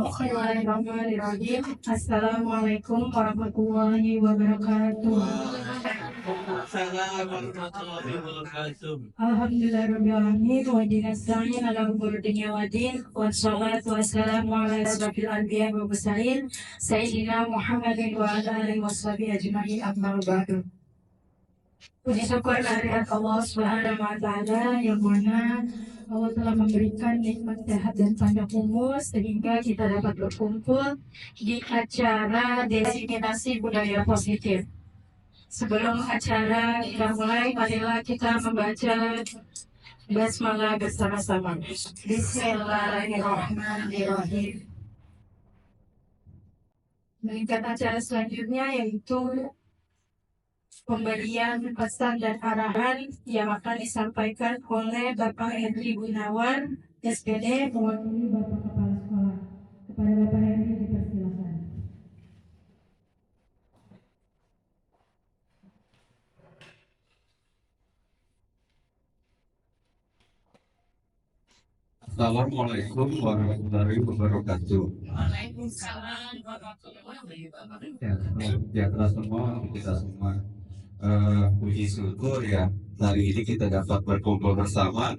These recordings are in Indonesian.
Bismillahirrahmanirrahim. Assalamualaikum warahmatullahi wabarakatuh. Waalaikumsalam warahmatullahi wabarakatuh. Alhamdulillahirrahmanirrahim. Wa dinasta'in ala umur dunya wa din. Wassalatu wassalamu ala asrafil anbiya wa mursalin. Sayyidina Muhammadin wa ala alihi washabihi ajma'in, amma ba'du. Puji syukur kehadirat Allah Subhanahu wa Ta'ala yang mana Allah telah memberikan nikmat sehat dan panjang umur sehingga kita dapat berkumpul di acara Destinasi Budaya Positif. Sebelum acara kita mulai, marilah kita membaca basmalah bersama-sama. Bismillahirrahmanirrahim. Meningkat acara selanjutnya yaitu pemberian pesan dan arahan yang akan disampaikan oleh Bapak Henry Gunawan, SPD, mewakili Bapak Kepala Sekolah. Kepada Bapak Henry dipersilakan. Assalamualaikum warahmatullahi wabarakatuh. Waalaikumsalam warahmatullahi wabarakatuh. Ya, semua kita semua puji syukur ya. Hari ini kita dapat berkumpul bersama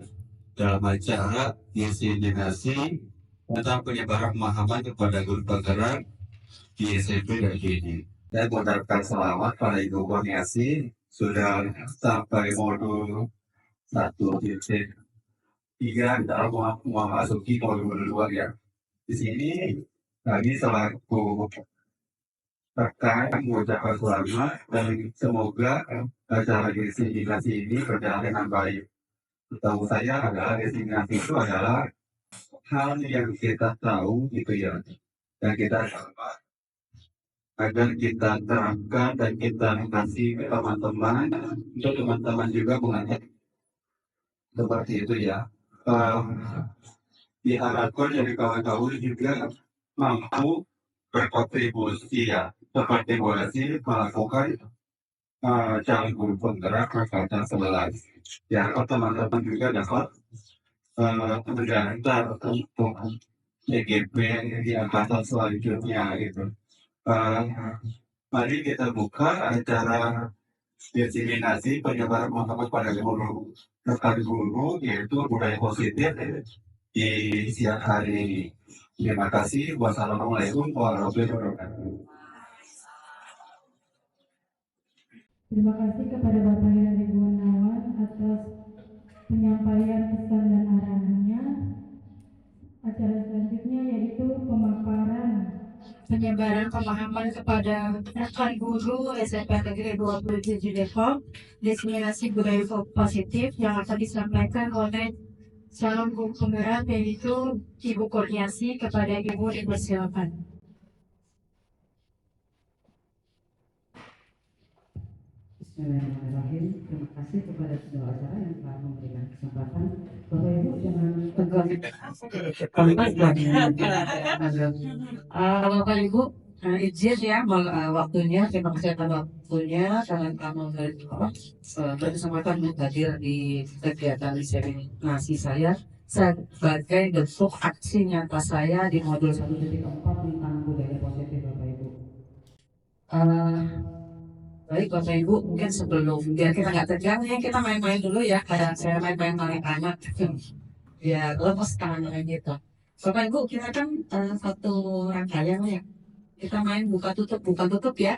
dalam acara insidenasi tentang penyebaran pemahaman kepada guru penggerak di SMP dan GD. Saya mengucapkan selamat pada Ibu Kurniasi sudah sampai modul 1.3 dalam memasuki modul 2 ya. Di sini tadi selaku rekan mengucapkan selamat dan semoga acara destinasi ini berjalan dengan baik. Setahu saya adalah destinasi itu adalah hal yang kita tahu gitu ya, dan kita agar kita terangkan dan kita kasih ke teman-teman untuk teman-teman juga mengenai seperti itu ya. Diharapkan dari kawan-kawan juga mampu berkontribusi ya, berkontribusi melakukan calon guru penggerak angkatan 11. Ya, teman-teman juga dapat mendaftar untuk EGP di angkatan selanjutnya gitu. Mari kita buka acara diseminasi penyebaran pemahaman pada guru rekan guru yaitu budaya positif di siang hari ini. Terima kasih. Wassalamualaikum warahmatullahi wabarakatuh. Terima kasih kepada Bapak Henry Gunawan atas penyampaian pesan dan arahannya. Acara selanjutnya yaitu pemaparan penyebaran pemahaman kepada rekan guru SMP Negeri 27 Depok, destinasi budaya positif yang akan disampaikan oleh calon guru penggerak yaitu Ibu Kurniasi. Kepada Ibu dipersilakan. Bismillahirrahmanirrahim. Terima kasih kepada kedua acara yang telah memberikan kesempatan. Bapak Ibu jangan tegang. Bapak Ibu izin ya waktunya. Terima kasih atas waktunya kalian telah berkesempatan untuk hadir di kegiatan inseminasi saya sebagai bentuk aksi nyata saya di modul 1.4 tentang budaya positif Bapak Ibu. Baik Bapak Ibu, mungkin sebelum biar kita nggak tegang ya, kita main-main dulu ya, kayak saya main-main anak-anak ya lepas tangan gitu. Bapak Ibu, kita kan satu rangkaian ya, kita main buka tutup ya.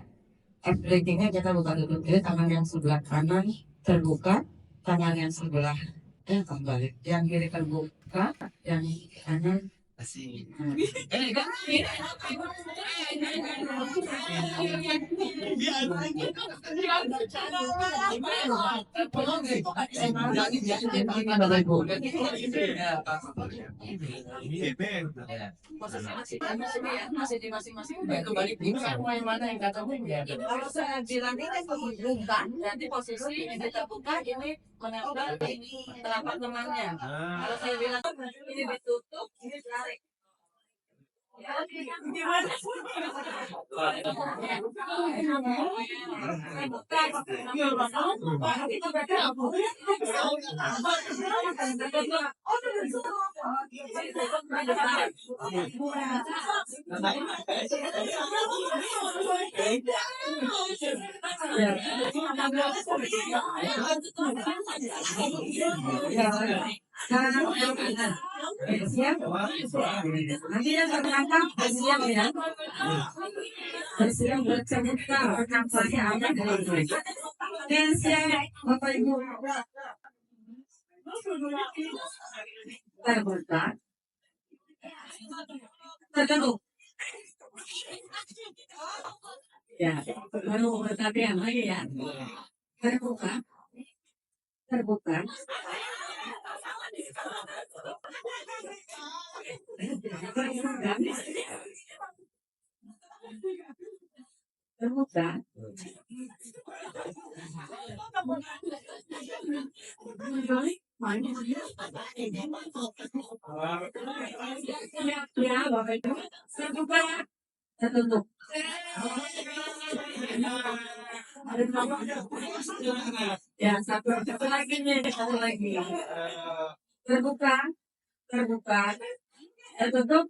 Breakingnya kita buka tutup, jadi tangan yang sebelah kanan terbuka, tangan yang sebelah kembali, yang kiri terbuka, yang kanan Asik. masih di masing-masing kembali sama yang mana yang kata kalau saya bilang ini menghubungkan nanti posisi ini terbuka ini menempel ini telapak temannya kalau saya bilang ini ditutup ini tarik. Siap? Nanti yang tertangkap siap ya. Siap bercerita rekan saya ada dari dan siap Bapak Ibu terbuka tertutup ya baru berkata yang lagi ya terbuka terbuka terbuka ya Bapak Ibu terbuka tertutup ya satu lagi nih satu lagi terbuka terbuka tertutup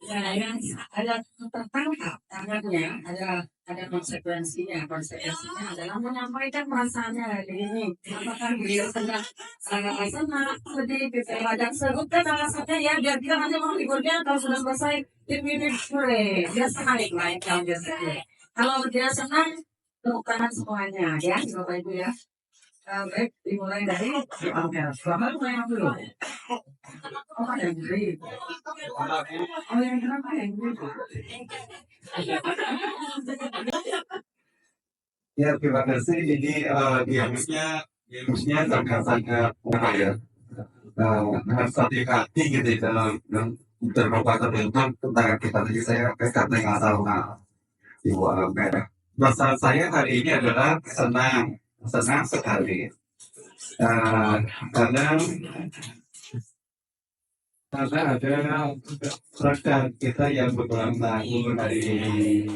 ya yang ada tertangkap tangannya ada konsekuensinya adalah menyampaikan perasaannya hari ini apakah beliau senang sangat senang sedih kecewa dan sebutkan alasannya ya biar kita nanti mau liburnya kalau sudah selesai ini boleh dia senang naik kalau dia senang kalau dia senang tepuk tangan semuanya ya Bapak Ibu ya. Baik, dimulai dari Amel. Bapak yang dulu. Oh, yang beri. Oh, yang kenapa yang beri? Ya, terima kasih. Jadi dialognya sangat-sangat apa ya? Harus hati-hati gitu dalam beberapa tentang kita tadi saya kata nggak tahu Ibu Amel. Bahasa saya hari ini adalah senang sekali. Karena ada rekan kita yang berulang tahun hari ini.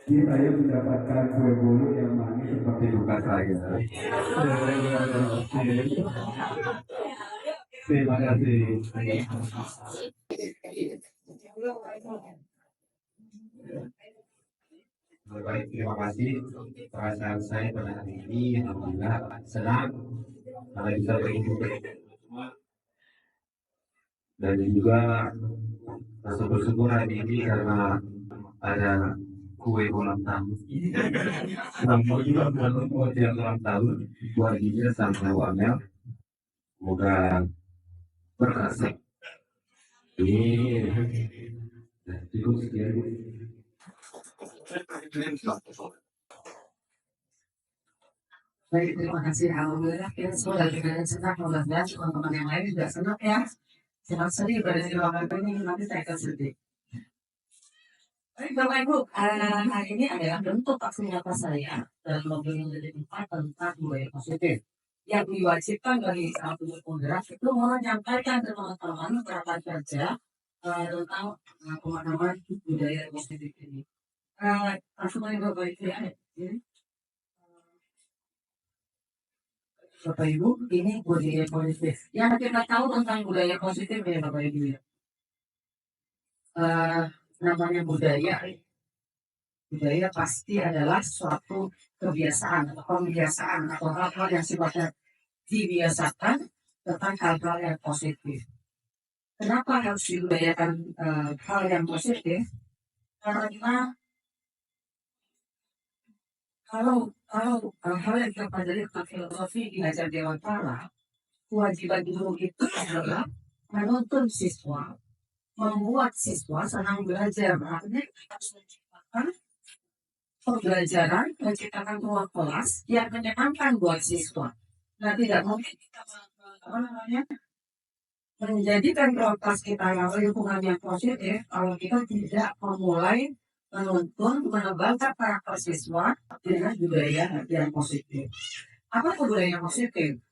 Ini saya mendapatkan kue bolu yang manis seperti duka saya. Terima kasih. Baik, terima kasih. Perasaan saya pada hari ini alhamdulillah senang karena bisa berhidup dan juga rasa bersyukur hari ini karena ada kue ulang tahun. Selamat juga buat yang ulang tahun buat dia sampai Amel. Semoga berhasil. Ini cukup sekian. Baik, terima kasih. Alhamdulillah kita semua dari kalian senang, mudah-mudahan teman-teman yang lain juga senang ya. Senang sedih pada di ruangan ini nanti saya akan sedih. Baik Bapak Ibu, hari ini adalah bentuk aksi nyata saya dalam mobil yang menjadi 4 tentang budaya positif yang diwajibkan bagi satu penggerak itu menyampaikan ke teman-teman rapat kerja tentang pemahaman budaya positif ini. Langsung aja Bapak Ibu ya. Bapak Ibu, ini budaya positif. Yang kita tahu tentang budaya positif ya Bapak Ibu ya. Namanya budaya. Budaya pasti adalah suatu kebiasaan atau pembiasaan atau hal-hal yang sifatnya dibiasakan tentang hal-hal yang positif. Kenapa harus dibudayakan hal yang positif? Karena kalau hal yang kita pelajari tentang filosofi diajar Dewan Pala, kewajiban guru itu adalah menuntun siswa, membuat siswa senang belajar. Artinya kita harus menciptakan pembelajaran, menciptakan ruang kelas yang menyenangkan buat siswa. Nah, tidak mungkin kita menjadikan ruang kelas kita yang lingkungan yang positif kalau kita tidak memulai menuntun, mengembangkan karakter siswa dengan budaya yang positif. Apa itu budaya positif?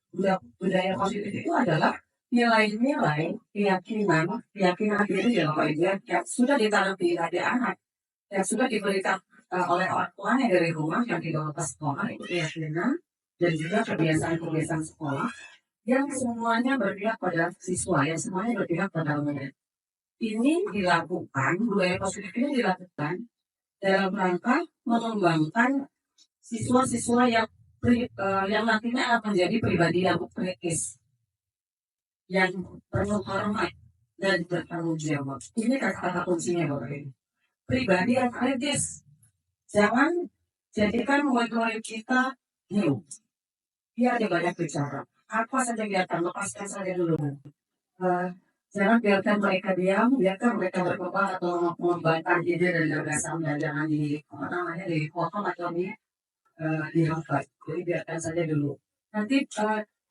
Budaya positif itu adalah nilai-nilai, keyakinan diri yang sudah ditanam di hati anak. yang sudah diberikan oleh orang tuanya dari rumah yang dibawa ke sekolah itu keyakinan dan juga kebiasaan-kebiasaan sekolah yang semuanya berpihak pada siswa, yang semuanya berpihak pada murid. Ini dilakukan, budaya positif ini dilakukan dalam rangka mengembangkan siswa-siswa yang nantinya akan menjadi pribadi yang kritis, yang penuh hormat dan bertanggung jawab. Ini kata-kata kuncinya Bapak Ibu. Pribadi yang kritis. Jangan jadikan murid-murid kita new. Dia ada banyak bicara. Apa saja biarkan, lepaskan saja dulu. Jangan biarkan mereka diam, biarkan mereka berkembang atau membantah ide dan gagasan, dan jangan dipotong atau dihafal. Jadi biarkan saja dulu. Nanti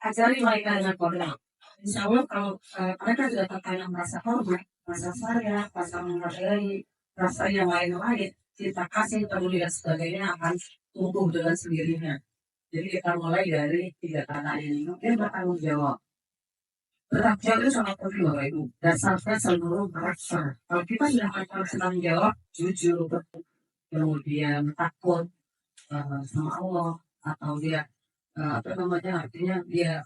ajari mereka dengan program. Insya Allah kalau mereka sudah tertanam rasa hormat, rasa sayang, rasa menghargai, rasa yang lain-lain, kita kasih peduli dan sebagainya akan tumbuh dengan sendirinya. Jadi kita mulai dari 3 kata ini. Mungkin bertanggung jawab. Bertanggung jawab itu sangat penting Bapak Ibu. Dan sampai seluruh karakter. Kalau kita sudah akan bertanggung jawab, jujur, kemudian takut sama Allah, atau dia artinya dia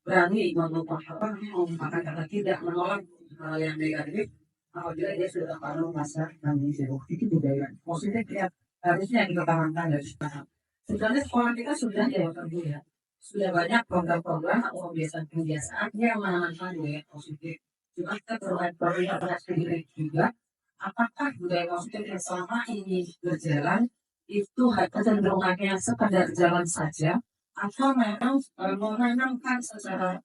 berani mengungkapkan kata tidak, menolak hal yang negatif. Apabila dia sudah tahu masa tanggung jawab, itu budaya positif ya, harusnya dikembangkan dari sekarang. Sebenarnya sekolah kita sudah ya, sudah banyak program-program atau kebiasaan-kebiasaan yang menanamkan budaya positif. Cuma kita perlu pada sendiri juga, apakah budaya positif yang selama ini berjalan itu kecenderungannya sekadar jalan saja, atau memang menanamkan secara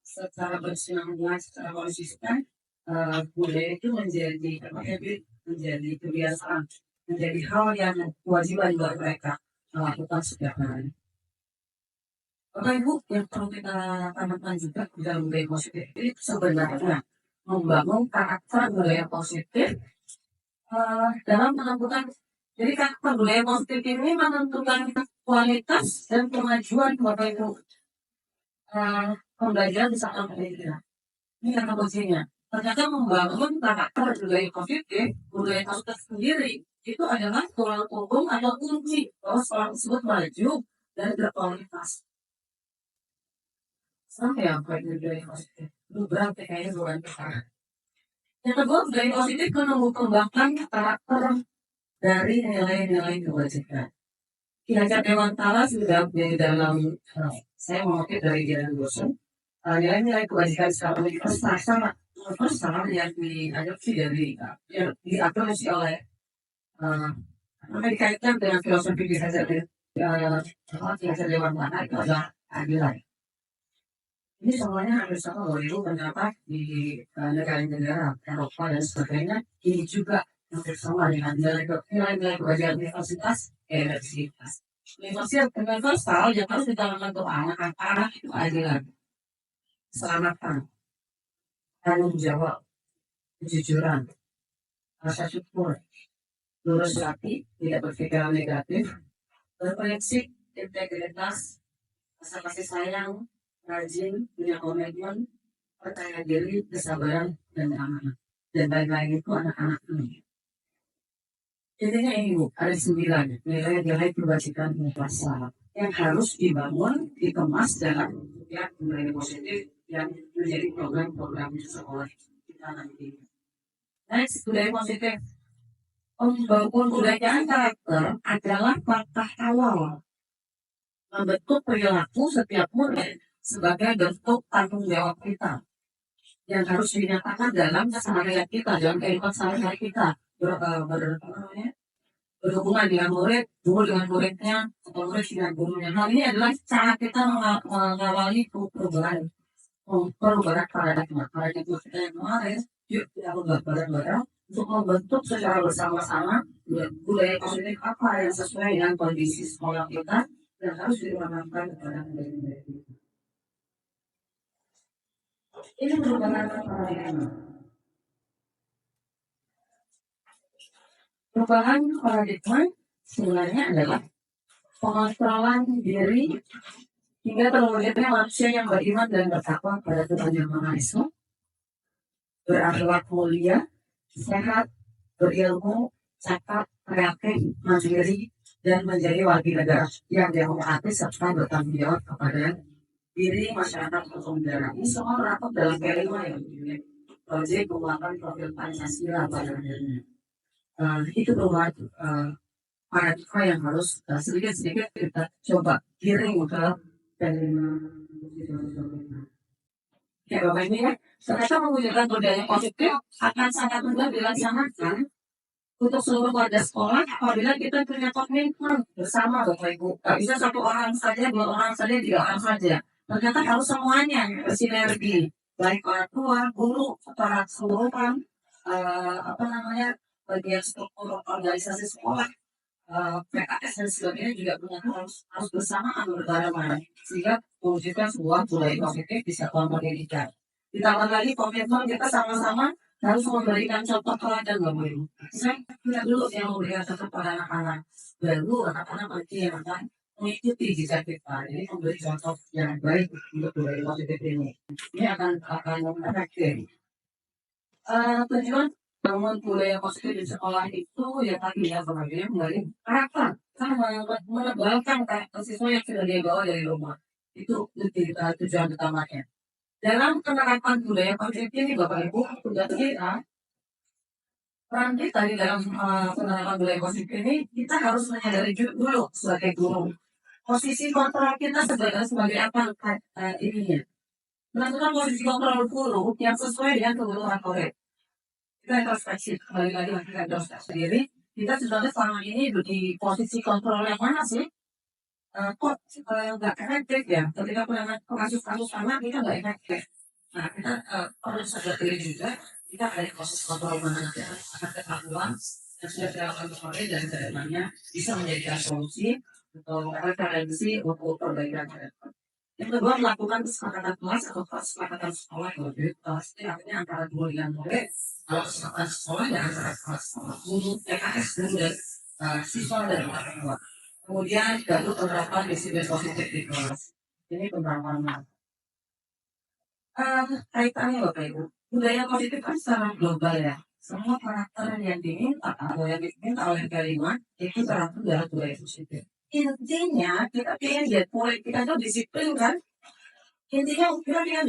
bersinambungan, secara konsisten budaya itu menjadi kebiasaan, menjadi hal yang kewajiban buat mereka lakukan setiap hari. Bapak Ibu, yang perlu kita tanamkan juga dalam budaya positif itu sebenarnya membangun karakter budaya positif dalam menentukan. Jadi karakter budaya positif ini menentukan kualitas dan kemajuan Bapak Ibu pembelajaran di saat pendidikan. Ini kata kuncinya. Ternyata membangun karakter budaya positif sendiri itu adalah tulang punggung atau kunci bahwa sekolah tersebut maju dan berkualitas. Sampai apa itu budaya positif? Itu berarti kayaknya bukan kita. Yang kedua, budaya positif mengembangkan karakter dari nilai-nilai kebajikan. Ki Hajar Dewantara sudah di dalam saya mengutip dari Jalan Bosan, nilai-nilai kebajikan secara universal yang diadopsi dari yang diadopsi oleh dikaitkan dengan filosofi Ki Hajar Dewantara itu adalah keadilan. Ini semuanya hampir sama Bapak Ibu mendapat di negara-negara Eropa dan sebagainya. Ini juga hampir sama dengan nilai-nilai kebajikan universitas, universitas. Universal yang harus ditanamkan untuk anak-anak itu keadilan, keselamatan, tanggung jawab, kejujuran, rasa syukur, lurus hati, tidak berpikiran negatif, berprinsip, integritas, rasa kasih sayang, rajin, punya komitmen, percaya diri, kesabaran, dan amanah. Dan lain-lain itu anak-anak ini. Intinya ini Bu, ada 9 nilai-nilai kebajikan universal yang harus dibangun, dikemas dalam ya nilai positif yang menjadi program-program di sekolah kita nanti. Next, budaya positif. Pembudayaan karakter adalah langkah awal membentuk perilaku setiap murid sebagai bentuk tanggung jawab kita yang harus dinyatakan dalam keseharian kita, dalam kehidupan sehari-hari kita. Berhubungan dengan murid, guru dengan muridnya, atau murid dengan gurunya. Hal ini adalah cara kita mengawali perubahan paradigma kita yang kemarin. Yuk kita bareng-bareng untuk membentuk secara bersama-sama budaya positif apa yang sesuai dengan kondisi sekolah kita dan harus ditanamkan kepada murid-murid kita. Ini merupakan paradigma. Perubahan paradigma sebenarnya adalah pengontrolan diri hingga terwujudnya manusia yang beriman dan bertakwa pada Tuhan Yang Maha Esa, berakhlak mulia, sehat, berilmu, cakap, kreatif, mandiri, dan menjadi warga negara yang demokratis serta bertanggung jawab kepada diri masyarakat hukum negara. Ini semua terdapat dalam kelima yang proyek penguatan profil Pancasila pada akhirnya. Itu berupa paradigma yang harus sedikit-sedikit kita coba kirim ke kelima. Ya Bapak ini ya, ternyata mewujudkan budaya positif akan sangat mudah dilaksanakan untuk seluruh warga sekolah apabila kita punya komitmen bersama Bapak Ibu. Gak bisa satu orang saja, dua orang saja, tiga orang saja. Ternyata harus semuanya bersinergi, baik orang tua, guru, para keseluruhan, bagian struktur organisasi sekolah, PKS dan sebagainya juga punya harus bersamaan berbarengan sehingga mewujudkan sebuah budaya positif di satuan pendidikan. Ditambah lagi komitmen kita sama-sama harus memberikan contoh teladan Bapak Ibu. Saya tidak dulu yang memberikan contoh pada anak-anak, baru anak-anak nanti yang akan mengikuti jejak kita. Jadi memberi contoh yang baik untuk budaya positif ini. Ini akan efektif. Tujuan bangun budaya positif di sekolah itu ya tadi ya sebenarnya kembali karakter, sama menebalkan karakter siswa yang sudah dia bawa dari rumah. Itu tujuan utamanya. Dalam penerapan budaya positif ini Bapak Ibu, tugas kita peran kita di dalam penerapan budaya positif ini, kita harus menyadari dulu sebagai guru posisi kontrol kita sebagai apa ininya. Menentukan posisi kontrol guru yang sesuai dengan kebutuhan murid. Kita introspeksi kembali lagi kita introspeksi diri. Kita sebenarnya selama ini di posisi kontrol yang mana sih? Kok nggak efektif ya? Ketika kasus-kasus anak kita nggak efektif. Nah kita perlu sadar diri juga. Kita ada di proses kontrol mana ya? Akan ketahuan yang sudah dilakukan kemarin dan kedepannya bisa menjadikan solusi atau referensi untuk perbaikan ke depan. Yang kedua melakukan kesepakatan kelas atau kesepakatan sekolah pasti artinya antara guru dengan murid. Kalau kesepakatan sekolah ya antara kelas guru, PKS, guru dan siswa dan orang tua. Kemudian baru penerapan disiplin positif di kelas. Ini penerapan kaitannya Bapak Ibu. Budaya positif kan secara global ya. Semua karakter yang diminta atau yang diminta oleh kelima itu terangkum dalam budaya positif. Intinya kita ingin lihat murid kita itu disiplin kan. Intinya kita ingin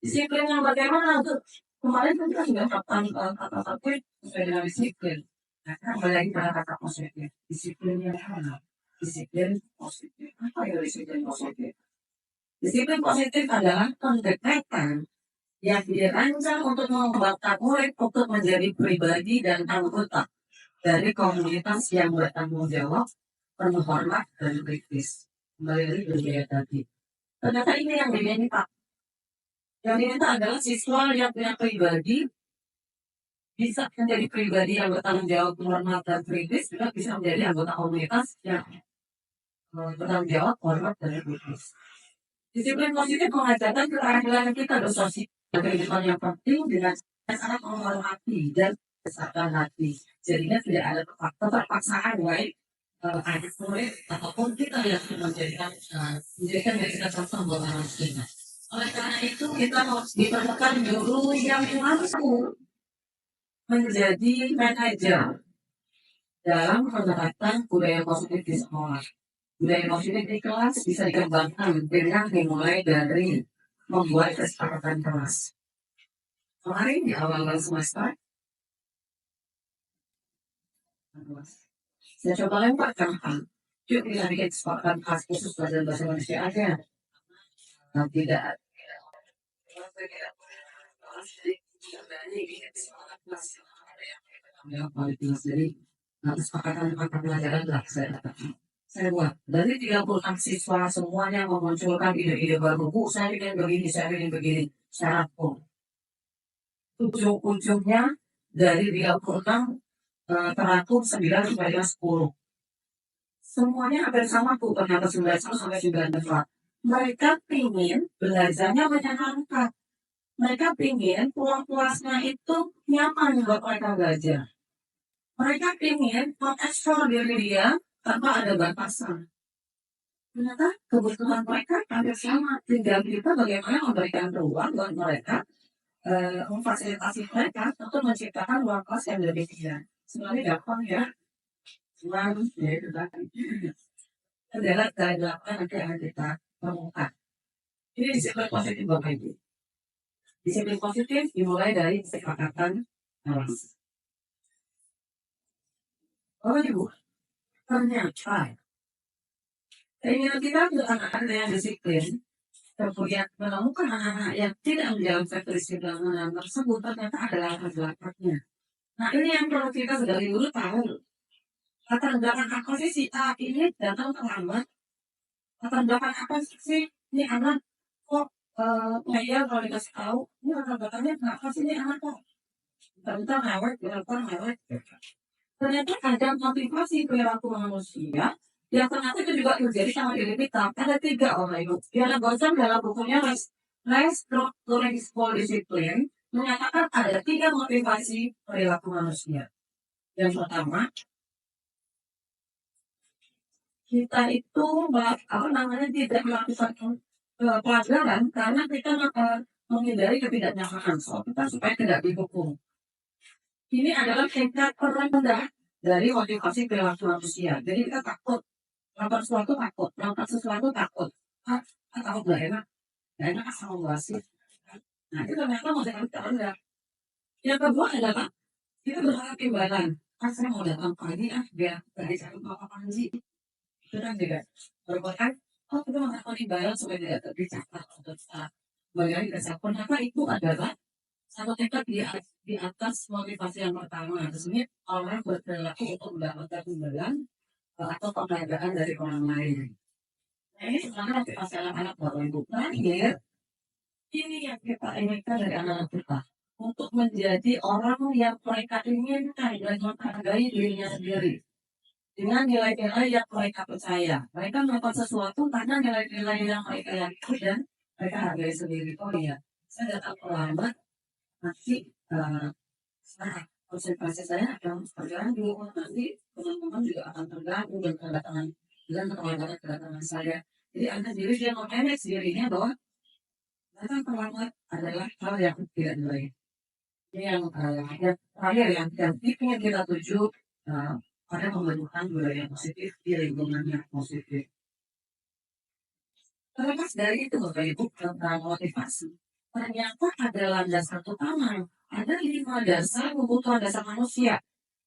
disiplin yang bagaimana tuh. Kemarin kita sudah kata-kata sesuai dengan disiplin. Nah, kembali lagi pada kata positif. Disiplin yang mana? Disiplin positif. Apa itu disiplin positif? Disiplin positif adalah pendekatan yang dirancang untuk membuat murid untuk menjadi pribadi dan anggota dari komunitas yang bertanggung jawab, penuh hormat dan kritis. Kembali lagi budaya tadi. Ternyata ini yang diminta. Yang diminta adalah siswa yang punya pribadi bisa menjadi pribadi yang bertanggung jawab, hormat dan kritis, juga bisa menjadi anggota komunitas yang bertanggung jawab, hormat dan kritis. Disiplin positif mengajarkan keterampilan kita bersosial kehidupan yang penting dengan sangat menghormati dan besarkan hati. Jadinya tidak ada keterpaksaan baik anak murid ataupun kita yang menjadikan kita contoh buat anak kita. Oleh karena itu kita harus diperlukan guru yang mampu menjadi manajer dalam menerapkan budaya positif di sekolah. Budaya positif di kelas bisa dikembangkan dengan dimulai dari membuat kesepakatan kelas. Kemarin di awal semester, saya coba lemparkan yuk kita bikin kesepakatan kelas khusus belajar bahasa Indonesia aja. Nah, tidak. Jadi, kesepakatan pelajaran lah saya buat. Dari 36 siswa semuanya memunculkan ide-ide baru. Bu, saya ingin begini. Saya rangkum. Ujung-ujungnya dari 36 terangkum 9 sampai 10. Semuanya hampir sama Bu, ternyata 19 sampai 94. Mereka ingin belajarnya menyenangkan. Mereka ingin pulang-pulasnya itu nyaman buat mereka belajar. Mereka ingin mengeksplor diri dia tanpa ada batasan. Ternyata kebutuhan mereka hampir sama. Tinggal kita bagaimana memberikan ruang buat mereka, memfasilitasi mereka untuk menciptakan ruang kelas yang lebih indah. Sebenarnya gampang ya. cuman ya itu tadi adalah dari nanti akan kita temukan. Ini disiplin positif Bapak Ibu. Disiplin positif dimulai dari kesepakatan narasi. Bapak Ibu, ternyata keinginan kita untuk anak-anak yang disiplin, kemudian menemukan anak-anak yang tidak menjalankan kedisiplinan tersebut ternyata adalah latar belakangnya. Nah ini yang perlu kita dari dulu tahu. Latar belakang apa sih si A ini datang terlambat? Latar belakang apa sih ini anak kok ngeyel kalau dikasih tahu? Ini latar belakangnya kenapa sih ini anak kok? Tentang mewek, tentang mewek. Ternyata ada motivasi perilaku manusia yang ternyata itu juga terjadi sama diri kita. Ada 3 orang itu. Diana Gosam dalam bukunya Restrukturasi Disiplin menyatakan ada 3 motivasi perilaku manusia. Yang pertama, kita itu tidak melakukan pelajaran karena kita menghindari ketidaknyamanan kita supaya tidak dihukum. Ini adalah tingkat terendah dari motivasi perilaku manusia. Jadi kita takut melakukan sesuatu takut, melakukan sesuatu takut. Takut gak enak asal wasit. Nah itu ternyata motivasi terendah. Yang kedua adalah kita berharap imbalan. Saya mau datang pagi biar dari cari apa-apa sih. Itu kan juga merupakan kita melakukan imbalan supaya tidak tercatat atau kita bayar kesalahan. Kenapa itu adalah satu tingkat di atas motivasi yang pertama. Sebenarnya orang berperilaku untuk mendapatkan imbalan atau penghargaan dari orang lain. Nah ini sebenarnya motivasi anak-anak Bapak Ibu. Terakhir, ini yang kita inginkan dari anak-anak kita untuk menjadi orang yang mereka inginkan dan menghargai dirinya sendiri dengan nilai-nilai yang mereka percaya. Mereka melakukan sesuatu karena nilai-nilai yang mereka yakin dan mereka hargai sendiri. Oh iya, saya datang terlambat, nanti konsentrasi saya akan berjalan dulu, nanti teman-teman juga akan terganggu dan kedatangan saya. Jadi Anda sendiri dia memanage dirinya bahwa datang terlambat adalah hal yang tidak baik. Ini yang terakhir yang ingin kita tuju pada pembentukan budaya positif di lingkungan yang positif. Terlepas dari itu Bapak Ibu tentang motivasi, ternyata ada landasan utama. Ada 5 dasar kebutuhan dasar manusia.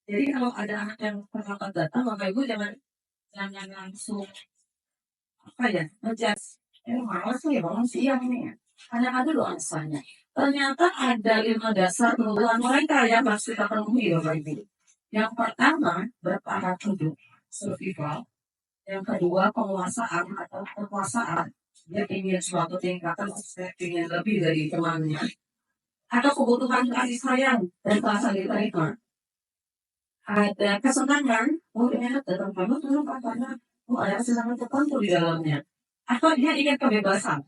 Jadi kalau ada anak yang terlambat datang, Bapak Ibu jangan langsung ngejudge. Malas sih bangun siang nih. Ada dulu alasannya. Ternyata ada 5 dasar kebutuhan mereka yang harus kita penuhi Bapak Ibu. Yang pertama bertahan hidup, survival. Yang kedua penguasaan atau kekuasaan. Dia ingin suatu tingkatan, ingin lebih dari temannya. Atau kebutuhan kasih sayang dan perasaan diterima. Ada kesenangan, ternyata datang kamu dulu katanya, ada kesenangan tertentu di dalamnya. Atau dia ingin kebebasan.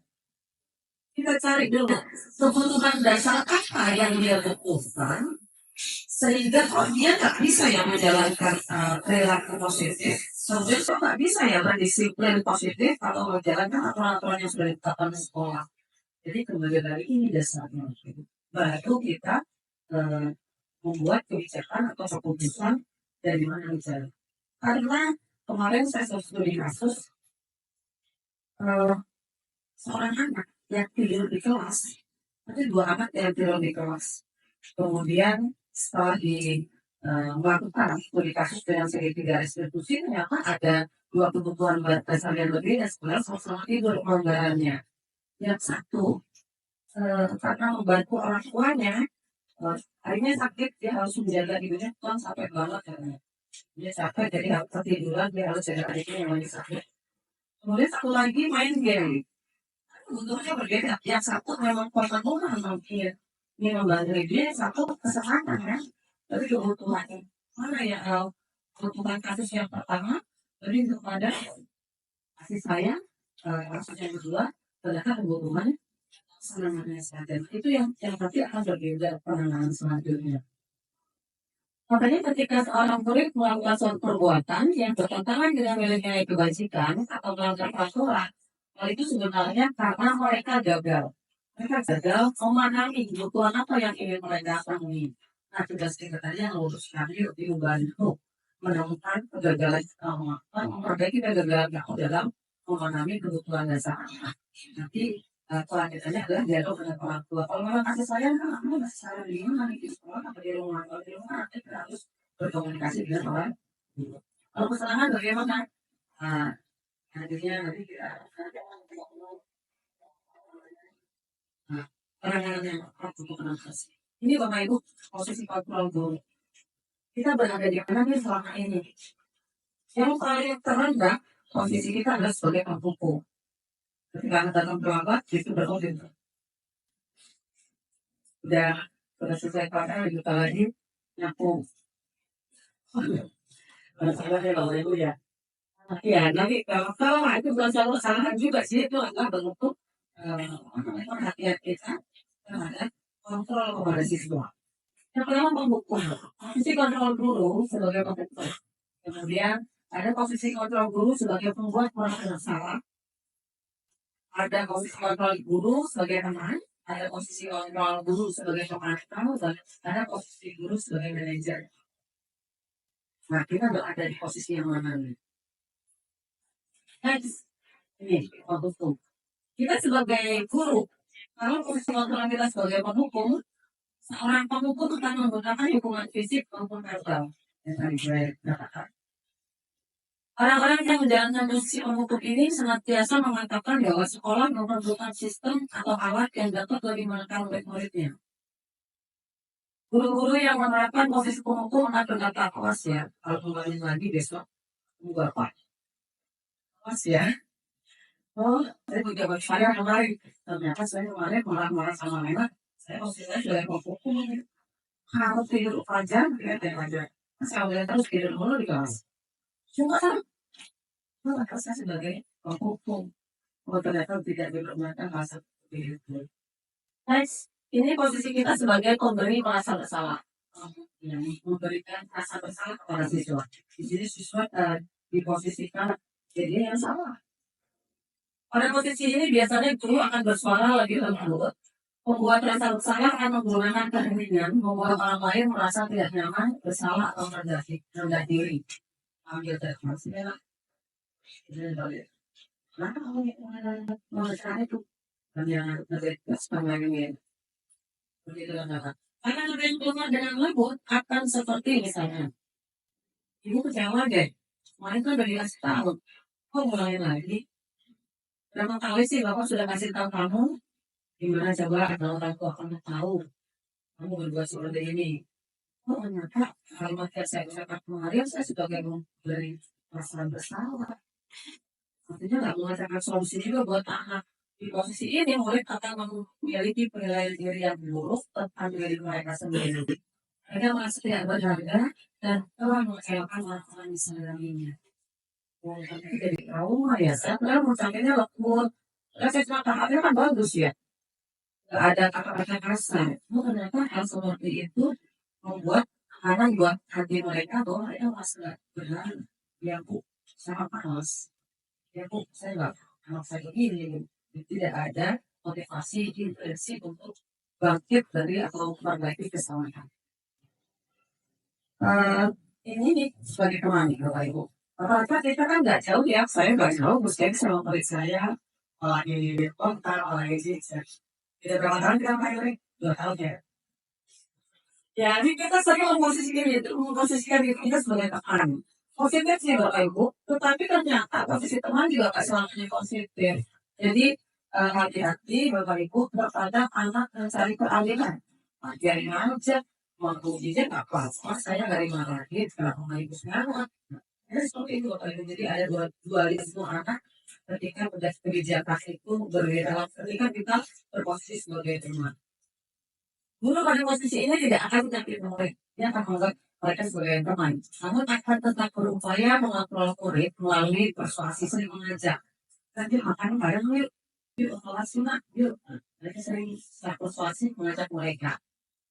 Kita cari dulu kebutuhan dasar apa yang dia butuhkan, sehingga dia tak bisa yang menjalankan perilaku positif. Sebenarnya kok tak bisa ya berdisiplin positif atau menjalankan aturan-aturan yang sudah ditetapkan di sekolah. Jadi kembali dari ini dasarnya. Baru kita membuat kebijakan atau keputusan dari mana bicara. Karena kemarin saya studi kasus seorang anak yang tidur di kelas, ada 2 anak yang tidur di kelas. Kemudian setelah melakukan studi kasus dengan segitiga restitusi, ternyata ada 2 kebutuhan dasar yang berbeda sebenarnya sama-sama tidur pelanggarannya. Yang satu karena membantu orang tuanya, akhirnya sakit, dia harus menjaga ibunya sampai banget karena dia capek jadi harus ketiduran, dia harus jaga adiknya yang lagi sakit. Kemudian satu lagi main game, kebutuhannya berbeda. Yang satu memang pertemuan mungkin ini membantu dia, yang satu kesenangan kan. Tapi kebutuhannya mana ya? Kebutuhan kasus yang pertama lebih kepada kasih sayang, kasus yang kedua ternyata kebutuhan semangatnya saja. Itu yang nanti akan berbeda penanganan selanjutnya. Makanya ketika seorang murid melakukan suatu perbuatan yang bertentangan dengan nilai-nilai kebajikan atau melanggar peraturan, hal itu sebenarnya karena mereka gagal. Mereka gagal memahami kebutuhan apa yang ingin mereka penuhi. Nah, tugas kita tadi yang luruskan yuk membantu menemukan kegagalan utama, memperbaiki kegagalan kamu dalam memahami kebutuhan dasar anak. Nanti kelanjutannya adalah dialog dengan orang tua. Kalau memang kasih sayang kan kamu kasih sayang di mana di sekolah atau di rumah. Kalau di rumah nanti kita harus berkomunikasi dengan orang tua. Kalau kesenangan bagaimana? Nah, akhirnya nanti kita nah, penanganan yang tepat untuk anak kasih. Ini Bapak Ibu posisi kontrol guru. Kita berada di mana nih selama ini? Yang paling terendah posisi kita adalah sebagai pemukul. Ketika anak datang terlambat, itu berkoordin. Sudah selesai pakai, kita lagi nyapu. Masalah ya Bapak Ibu ya. Ya, nanti kalau itu bukan selalu kesalahan juga sih, itu adalah bentuk perhatian kita terhadap kontrol kepada siswa. Yang pertama pemukul. Posisi kontrol guru sebagai pemukul. Kemudian ada posisi kontrol guru sebagai pembuat merasa salah. Ada posisi kontrol guru sebagai teman. Ada posisi kontrol guru sebagai pemantau. Dan ada posisi guru sebagai manajer. Nah, kita berada di posisi yang mana nih? Next. Ini, pemukul. Kita sebagai guru, kalau posisi kontrol kita sebagai pemukul, seorang pemukul akan menggunakan hukuman fisik maupun verbal. Yang tadi saya katakan. Orang-orang yang menjalankan posisi pemukul ini senantiasa mengatakan bahwa sekolah memerlukan sistem atau alat yang dapat lebih menekan murid-muridnya. Guru-guru yang menerapkan posisi pemukul akan berkata, awas ya, kalau kembali lagi besok, Bapak. Awas ya. Oh, saya juga saya kemarin, ternyata saya kemarin marah-marah sama Nena, saya posisinya sudah pemukul. Harus tidur fajar, lihat yang aja. Saya udah terus tidur mulu di kelas. Cuma kan, saya sebagai pemukul. Oh, ternyata tidak bermakna rasa seperti itu. Guys, ini posisi kita sebagai pemberi merasa bersalah. Memberikan rasa bersalah kepada siswa. Di sini siswa diposisikan jadi yang salah. Pada posisi ini biasanya guru akan bersuara lebih lembut. Membuat rasa bersalah akan menggunakan keheningan, membuat orang lain merasa tidak nyaman, bersalah atau rendah diri. Ambil terima Kenapa kamu mengatakan itu? Dan yang terdekat sama ini. Begitu kan? Karena lebih keluar dengan lembut akan seperti misalnya. Ibu kecewa deh. Kemarin kan udah dikasih tahu. Kok mulai lagi? Berapa kali sih Bapak sudah kasih tahu kamu? Gimana coba kalau orang tua kamu tahu? Kamu berbuat seperti ini. Oh ternyata kalimat yang saya ucapkan kemarin saya sebagai memberi perasaan bersalah. Artinya nggak mengatakan solusi juga buat anak. Di posisi ini murid akan memiliki penilaian diri yang buruk tentang diri mereka sendiri. Mereka merasa tidak berharga dan telah mengecewakan orang-orang di sekelilingnya. Jadi trauma ya, saya pernah mencampainya lembut. Rasa cuma kata kan bagus ya. Gak ada kata-kata kasar. Ternyata hal seperti itu membuat anak buat hati mereka bahwa mereka merasa berharga. Ya bu, sama panas. Ya bu, saya nggak anak saya begini. Tidak ada motivasi intensif untuk bangkit dari atau memperbaiki kesalahan. Ini nih sebagai teman nih Bapak Ibu. Rata-rata kita kan nggak jauh ya, saya nggak jauh, Gus sama murid saya, apalagi di kota, apalagi di tidak berapa tahun kita main 2 tahun ya. Ya, ini kita sering memposisikan diri kita sebagai teman. Positif sih Bapak Ibu, tetapi ternyata posisi teman juga nggak selamanya positif. Jadi hati-hati Bapak Ibu terhadap anak mencari keadilan. Jadi aja, mau izin apa? Saya nggak dimarahin, kalau mau ibu sekarang. Seperti itu Bapak Ibu. Jadi ada dua anak ketika kebijakan itu berbeda. Ketika kita berposisi sebagai teman. Guru pada posisi ini tidak akan menyakiti murid. Dia akan menganggap mereka sebagai teman. Namun akan tetap berupaya mengontrol murid melalui persuasi sering mengajak. Nanti makan bareng yuk. Yuk kelas sunat yuk. Mereka sering secara persuasi mengajak mereka.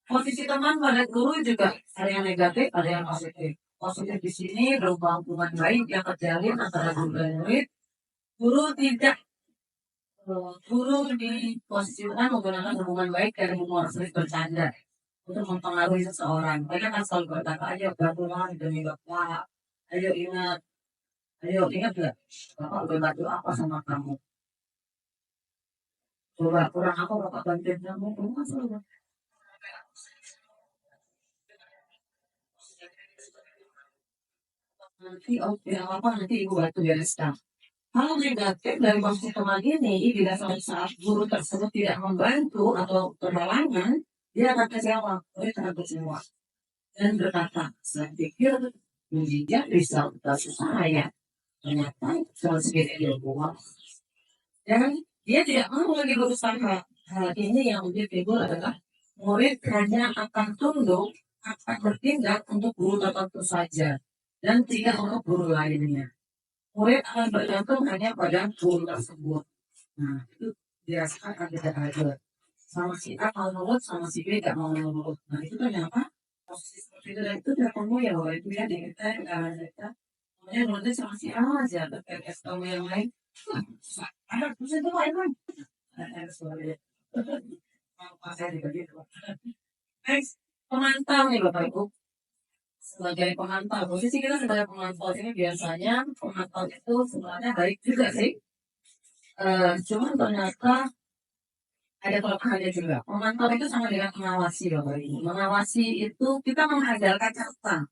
Posisi teman pada guru juga ada yang negatif, ada yang positif. Positif di sini berupa hubungan baik yang terjalin antara guru dan murid. Guru di posisi teman menggunakan hubungan baik dan humor sering bercanda untuk mempengaruhi seseorang. Mereka kan selalu berkata aja bantulah demi bapak, Ayo ingat gak? Bapak udah bantu apa sama kamu? Coba kurang apa bapak bantuin kamu? Kamu kan selalu nanti oke apa nanti ibu bantu bereskan. Kalau negatif dari posisi teman ini didasarkan saat guru tersebut tidak membantu atau berhalangan, dia akan kecewa, dia akan kecewa dan berkata, saya pikir mujizat bisa kasih saya, ternyata cuma segini dia buat. Dan dia tidak mau lagi berusaha. Hal ini yang menjadi figur adalah murid hanya akan tunduk, akan bertindak untuk guru tertentu saja dan tidak untuk guru lainnya. Murid akan bergantung hanya pada guru tersebut. Nah, itu dirasakan akan tidak adil. Sama si A mau nurut, sama si B tidak mau nurut. Nah, itu ternyata posisi seperti itu dan itu tidak kamu ya, bahwa itu ya di kita, kita, makanya nurutnya sama si A aja, terkait kamu yang lain. Ada pusing tuh emang. Ada suara. Saya juga gitu. Next, pemantau nih Bapak Ibu. Sebagai pemantau, posisi kita sebagai pemantau ini biasanya pemantau itu sebenarnya baik juga sih. Cuman ternyata ada kelemahannya juga. Pemantau itu sama dengan mengawasi Bapak Ibu. Mengawasi itu kita mengandalkan catatan.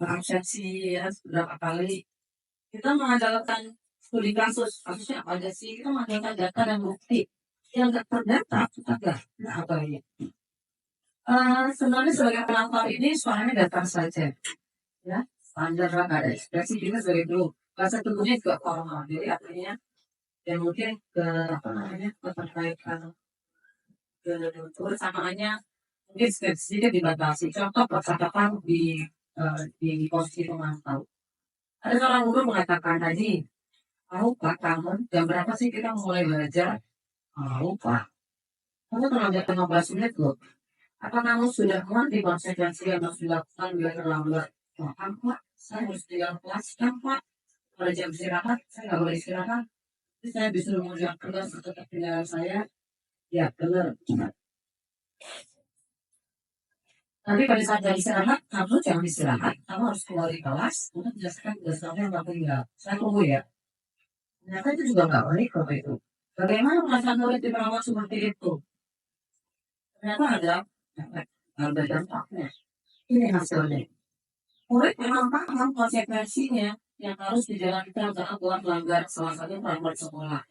Absensi ya, beberapa kali kita mengandalkan studi kasusnya apa aja sih? Kita mengandalkan data dan bukti yang nggak terdata, kita nggak apa ya. Sebenarnya sebagai penonton ini suaranya datar saja, ya standar lah, nggak ada ekspresi kita sebagai dulu. Bahasa tubuhnya juga formal, jadi artinya ya mungkin ke apa namanya keterkaitan kebersamaannya mungkin sedikit dibatasi. Contoh percakapan di posisi pemantau. Ada seorang guru mengatakan tadi, tahu Pak, kamu jam berapa sih kita mulai belajar? Tahu Pak, kamu terlambat 15 menit loh. Apa kamu sudah mengerti konsekuensi yang harus dilakukan bila terlambat? Paham Pak, saya harus tinggal kelas kan Pak. Pada jam istirahat, saya nggak boleh istirahat. Jadi saya disuruh mengerjakan tugas untuk ketinggalan saya. Ya benar. Tapi pada saat jam istirahat, kamu jangan istirahat. Kamu harus keluar dari kelas untuk menjelaskan tugas kamu yang nggak tinggal. Saya tunggu ya. Ternyata itu juga nggak baik Bapak itu. Bagaimana perasaan murid diperawat seperti itu? Ternyata ada dampaknya. Ini hasilnya. Murid memang paham konsekuensinya yang harus dijalankan saat telah melanggar salah satu peraturan sekolah.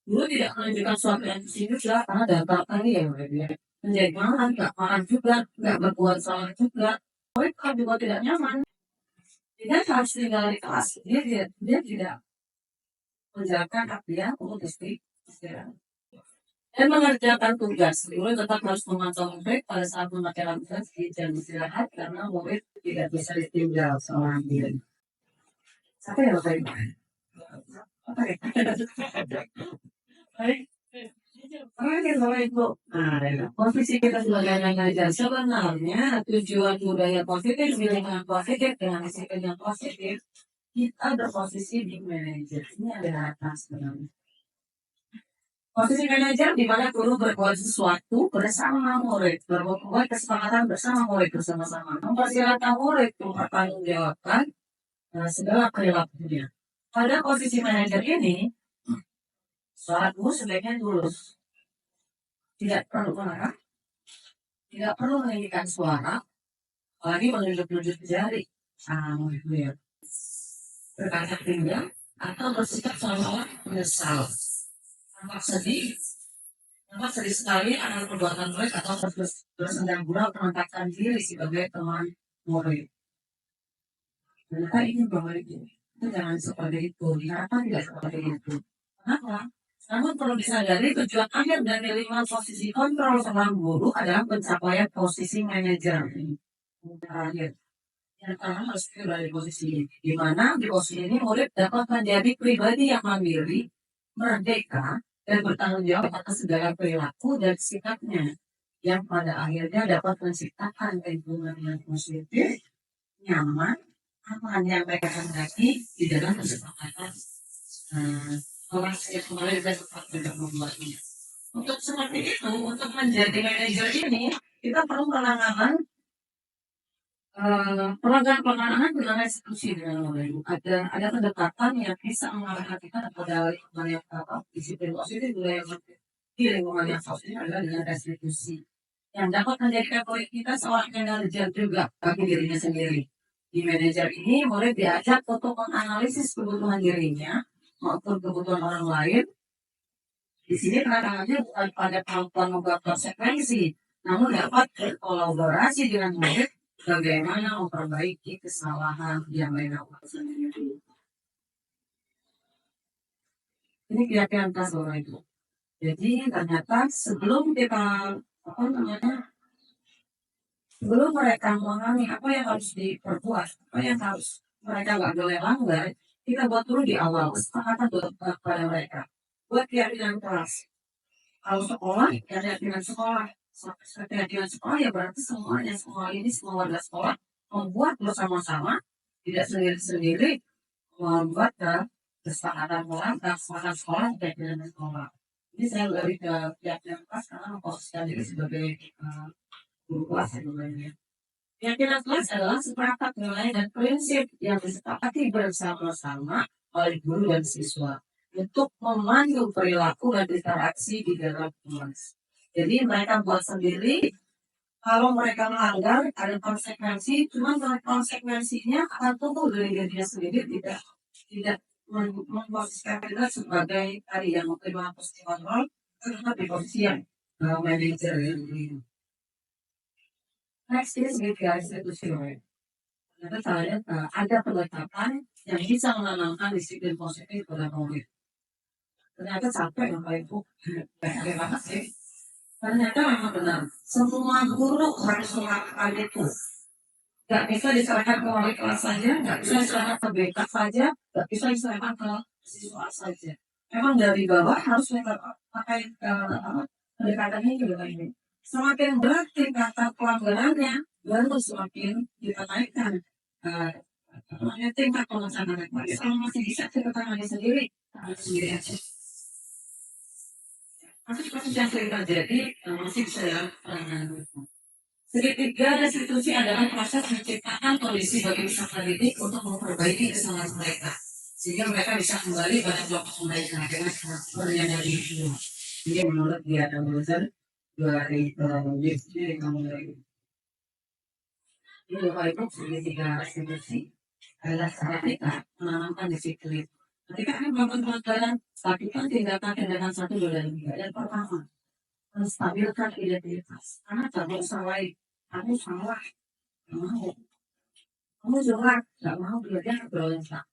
Guru tidak menunjukkan suatu yang juga karena dampak tadi ya murid ya. Menjadi marah, nggak marah juga, nggak berbuat salah juga. Murid kan juga tidak nyaman. Dia harus tinggal di kelas. Dia tidak menjalankan hak dia untuk istirahat dan mengerjakan tugas. Murid tetap harus memantau murid pada saat mengerjakan tugas di jam istirahat karena murid tidak bisa ditinggal seorang diri. Siapa yang Bapak Ibu? Apa ya? Baik. Terakhir Bapak Ibu. Nah, posisi kita sebagai manajer sebenarnya tujuan budaya positif, lingkungan positif dengan disiplin yang positif, kita berposisi di manajer. Ini adalah atas sebenarnya. Posisi manajer di mana guru berbuat sesuatu bersama murid, berbuat kesepakatan bersama murid bersama-sama, mempersilahkan murid untuk mempertanggungjawabkan segala perilakunya. Pada posisi manajer ini, seorang guru sebaiknya lurus, tidak perlu marah, tidak perlu meninggikan suara, apalagi menunjuk-nunjuk jari, itu ya, berkata tinggal atau bersikap seolah-olah menyesal. Nampak sedih sekali akan perbuatan murid atau bersendang gurau menempatkan diri sebagai teman murid. Ternyata ini baik itu jangan seperti itu. Kenapa tidak seperti itu? Kenapa? Namun perlu disadari tujuan akhir dari 5 posisi kontrol seorang guru adalah pencapaian posisi manajer. Terakhir, yang pertama harus dari posisi ini, di mana di posisi ini murid dapat menjadi pribadi yang mandiri, merdeka, dan bertanggung jawab atas segala perilaku dan sikapnya yang pada akhirnya dapat menciptakan lingkungan yang positif, nyaman, aman yang mereka hendaki di dalam kesepakatan orang yang kemarin dan sempat tidak membuatnya. Untuk seperti itu, untuk menjadi manajer ini kita perlu penanganan Pelanggaran pelanggaran dengan restitusi dengan Bapak Ibu. Ada pendekatan yang bisa mengarahkan kita kepada lingkungan yang disiplin positif budaya di lingkungan yang positif adalah dengan restitusi yang dapat menjadikan proyek kita seorang manajer juga bagi dirinya sendiri. Di manajer ini mulai diajak untuk menganalisis kebutuhan dirinya maupun kebutuhan orang lain. Di sini tantangannya bukan pada kemampuan membuat konsekuensi, namun dapat berkolaborasi dengan murid bagaimana memperbaiki kesalahan yang dilakukan sendiri. Ini keyakinan kelas orang itu. Jadi ternyata sebelum kita apa namanya sebelum mereka memahami apa yang harus diperbuat, apa yang harus mereka nggak boleh langgar, kita buat dulu di awal kesepakatan kepada mereka. Buat keyakinan kelas. Kalau sekolah, ya keyakinan sekolah. Keyakinan sekolah ya berarti semuanya, semua ini semua warga sekolah membuat bersama-sama, tidak sendiri-sendiri, membuat kesepakatan orang, kesepakatan sekolah, keyakinan sekolah. Ini saya lebih ke keyakinan kelas karena memposisikan diri sebagai guru kelas sebenarnya. Keyakinan kelas adalah seperangkat nilai dan prinsip yang disepakati bersama-sama oleh guru dan siswa untuk memandu perilaku dan interaksi di dalam kelas. Jadi mereka buat sendiri, kalau mereka melanggar ada konsekuensi, cuma konsekuensinya akan tumbuh dari dirinya sendiri, tidak memposisikan kita sebagai tadi yang menerima posisi kontrol, tetap di posisi yang manajer ini. Next is media institusi. Ternyata saya ada pendekatan yang bisa menanamkan disiplin positif pada murid. Ternyata capek Bapak Ibu. Terima kasih. Ternyata memang benar. Semua guru harus melakukan itu. Gak bisa diserahkan ke wali kelas saja, gak bisa diserahkan ke BK saja, gak bisa diserahkan ke siswa saja. Memang dari bawah harus pakai pendekatannya juga ini. Semakin berat tingkatan pelanggarannya, baru semakin kita naikkan tingkat pelaksanaan. Kalau masih bisa kita tangani sendiri, harus sendiri aja. Kasus-kasus yang sering terjadi masih bisa ya. Segitiga restitusi adalah proses menciptakan kondisi bagi peserta didik untuk memperbaiki kesalahan mereka, sehingga mereka bisa kembali pada kelompok mereka dengan karakter yang lebih baik. Jadi menurut dia dan belajar dari yang kamu lagi. Ini Bapak Ibu segitiga restitusi adalah cara kita menanamkan disiplin. Ketika kami melakukan pelanggaran, lakukan tindakan satu dua dan tiga. Yang pertama, menstabilkan identitas. Karena tidak salah, kamu salah, nggak mau. Kamu jelek, nggak mau belajar berontak.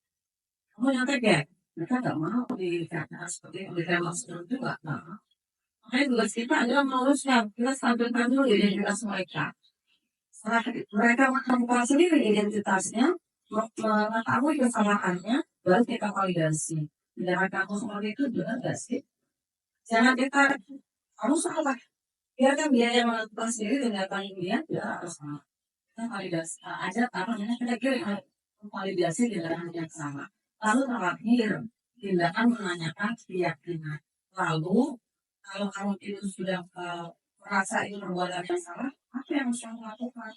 Kamu yang tegak, mereka nggak mau dikatakan seperti yang ditembak seperti itu nggak mau. Makanya tugas kita adalah meluruskan, kita stabilkan dulu identitas mereka. Setelah mereka menemukan sendiri identitasnya, mengetahui kesalahannya, baru kita validasi. Tindakan kamu seperti itu benar nggak sih? Jangan kita, kamu salah. Biarkan dia yang menentukan sendiri tindakan dia tidak harus salah. Kita validasi aja karena kita kira validasi tindakan yang sama. Lalu terakhir, tindakan menanyakan keyakinan. Lalu, kalau kamu itu sudah merasa itu perbuatan yang salah, apa yang harus kamu lakukan?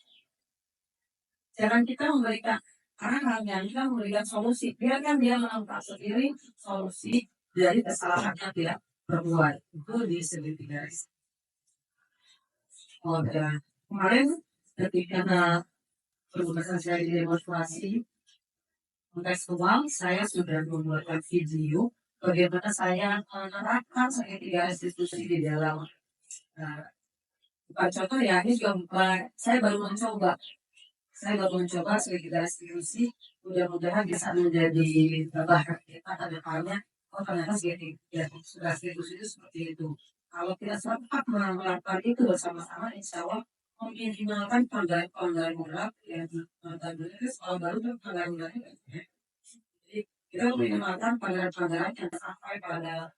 Jangan kita memberikan, karena kalian kita memberikan solusi. Biarkan dia menemukan sendiri solusi dari kesalahan yang tidak berbuat. Itu disebut guys. Kemarin ketika penugasan saya di demonstrasi kontekstual, saya sudah membuatkan video bagaimana saya menerapkan segitiga restitusi di dalam bukan contoh ya, ini juga saya baru mencoba segitiga restitusi, mudah-mudahan bisa menjadi bahan kita ke depannya. Oh ternyata segitiga restitusi itu seperti itu. Kalau kita sempat melakukan itu bersama-sama, insya Allah meminimalkan pelanggaran berat yang tadinya sekolah baru dan pelanggaran berat. Jadi kita meminimalkan pelanggaran yang sampai pada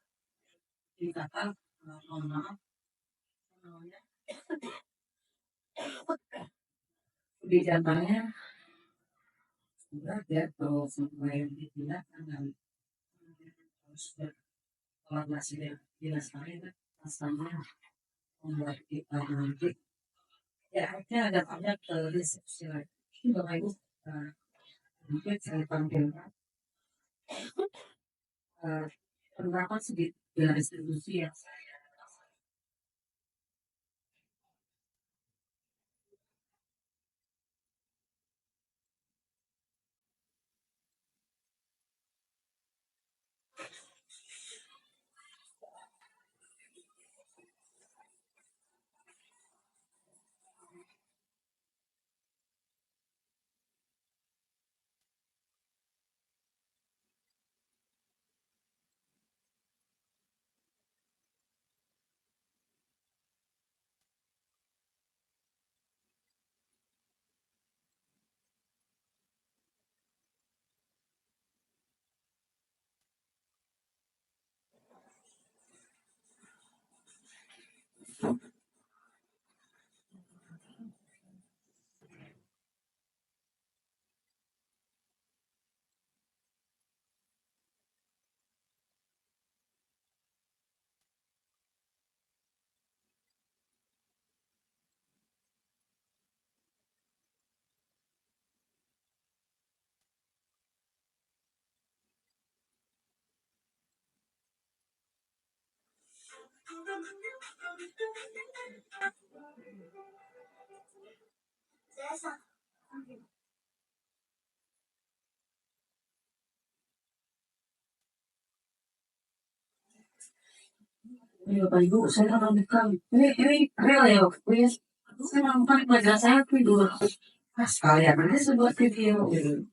tingkatan mohon maaf di antaranya sudah ya kalau sampai ditindakkan dan harus berkolaborasi dengan dinas lain sama membuat kita nanti ya artinya ada banyak restitusi lagi. Ini Bapak Ibu, mungkin saya tampilkan penerapan sedikit distribusi yang saya. Ini Bapak Ibu, saya akan rekam. Ini real ya Bapak Ibu ya. Saya melakukan pelajaran saya tidur. Nah sekalian ini sebuah video gitu.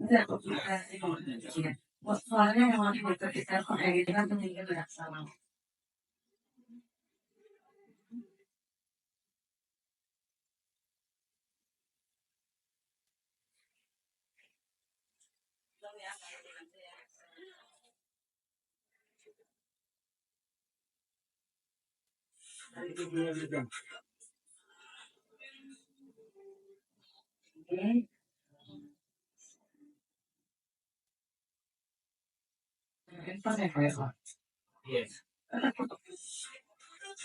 Nanti aku kita ini. Soalnya yang mau kita kayak gitu kan pentingnya tidak sama. Dari video juga. Oke. Handphone ya Pak? Yes.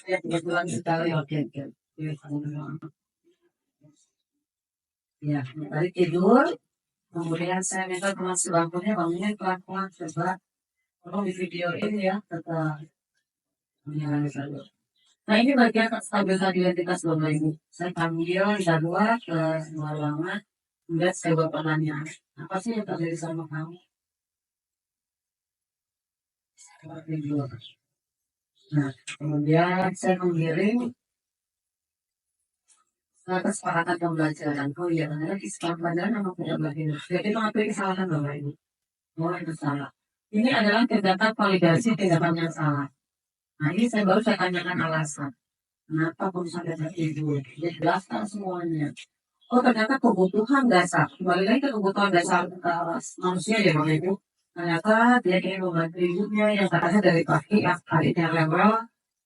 Ya kebetulan sekali oke oke. Ya, tadi tidur, kemudian saya minta teman sebangkunya bangunnya pelan-pelan coba. Tolong di video ini ya, tetap menyalani saja. Nah ini bagian stabilitas identitas Bapak Ibu. Saya panggil jadwal ke semua ruangan, kemudian saya bapak nanya, apa sih yang terjadi sama kamu? Saya tidur. Nah, kemudian saya mengirim kesepakatan pembelajaran. Oh iya, ternyata di sekolah pelajaran memang tidak belajar. Jadi mengakui kesalahan Bapak Ibu. Oh itu salah. Ini adalah tindakan validasi tindakan yang salah. Nah ini saya baru saya tanyakan alasan. Kenapa kamu sampai tertidur? Dia jelaskan semuanya. Oh ternyata kebutuhan dasar. Kembali lagi ke kebutuhan dasar manusia ya Bapak Ibu. Ternyata dia ingin membantu ibunya yang katanya dari pagi adiknya rewel.